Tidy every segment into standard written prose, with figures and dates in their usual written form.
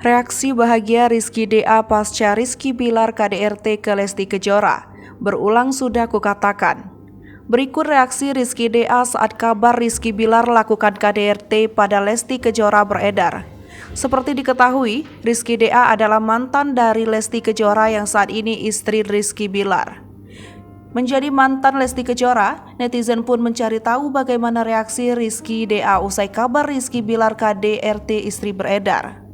Reaksi bahagia Rizky DA pasca Rizky Bilar KDRT ke Lesti Kejora. Berulang sudah kukatakan. Berikut reaksi Rizky DA saat kabar Rizky Bilar lakukan KDRT pada Lesti Kejora beredar. Seperti diketahui, Rizky DA adalah mantan dari Lesti Kejora yang saat ini istri Rizky Bilar. Menjadi mantan Lesti Kejora, netizen pun mencari tahu bagaimana reaksi Rizky DA usai kabar Rizky Bilar KDRT istri beredar.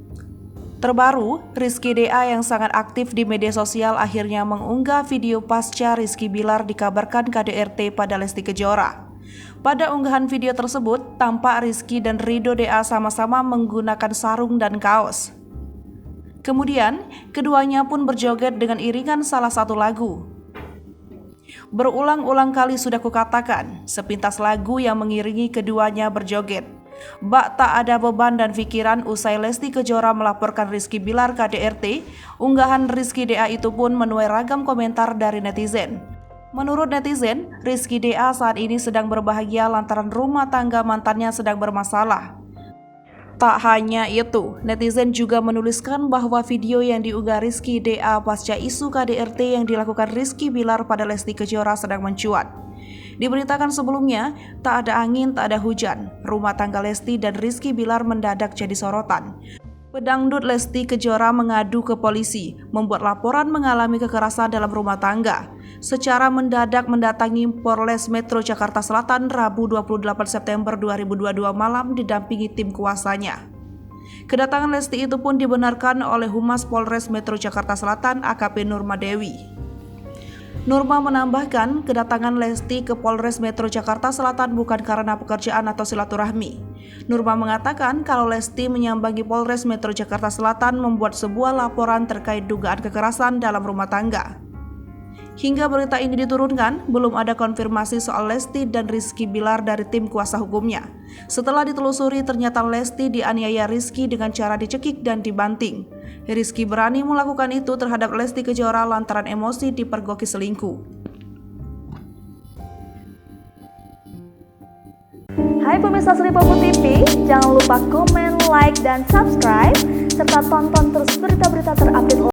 Terbaru, Rizky DA yang sangat aktif di media sosial akhirnya mengunggah video pasca Rizky Bilar dikabarkan KDRT pada Lesti Kejora. Pada unggahan video tersebut, tampak Rizky dan Ridho DA sama-sama menggunakan sarung dan kaos. Kemudian, keduanya pun berjoget dengan iringan salah satu lagu. Berulang-ulang kali sudah kukatakan, sepintas lagu yang mengiringi keduanya berjoget. Bak tak ada beban dan pikiran usai Lesti Kejora melaporkan Rizky Bilar KDRT, unggahan Rizky DA itu pun menuai ragam komentar dari netizen. Menurut netizen, Rizky DA saat ini sedang berbahagia lantaran rumah tangga mantannya sedang bermasalah. Tak hanya itu, netizen juga menuliskan bahwa video yang diunggah Rizky DA pasca isu KDRT yang dilakukan Rizky Bilar pada Lesti Kejora sedang mencuat. Diberitakan sebelumnya, tak ada angin, tak ada hujan. Rumah tangga Lesti dan Rizky Bilar mendadak jadi sorotan. Pedangdut Lesti Kejora mengadu ke polisi, membuat laporan mengalami kekerasan dalam rumah tangga. Secara mendadak mendatangi Polres Metro Jakarta Selatan Rabu 28 September 2022 malam didampingi tim kuasanya. Kedatangan Lesti itu pun dibenarkan oleh Humas Polres Metro Jakarta Selatan AKP Nurma Dewi. Nurma menambahkan, kedatangan Lesti ke Polres Metro Jakarta Selatan bukan karena pekerjaan atau silaturahmi. Nurma mengatakan kalau Lesti menyambangi Polres Metro Jakarta Selatan membuat sebuah laporan terkait dugaan kekerasan dalam rumah tangga. Hingga berita ini diturunkan, belum ada konfirmasi soal Lesti dan Rizky Bilar dari tim kuasa hukumnya. Setelah ditelusuri, ternyata Lesti dianiaya Rizky dengan cara dicekik dan dibanting. Rizky berani melakukan itu terhadap Lesti Kejora lantaran emosi dipergoki selingkuh. Hai pemirsa Sri Popo TV, jangan lupa komen, like, dan subscribe, serta tonton terus berita-berita terupdate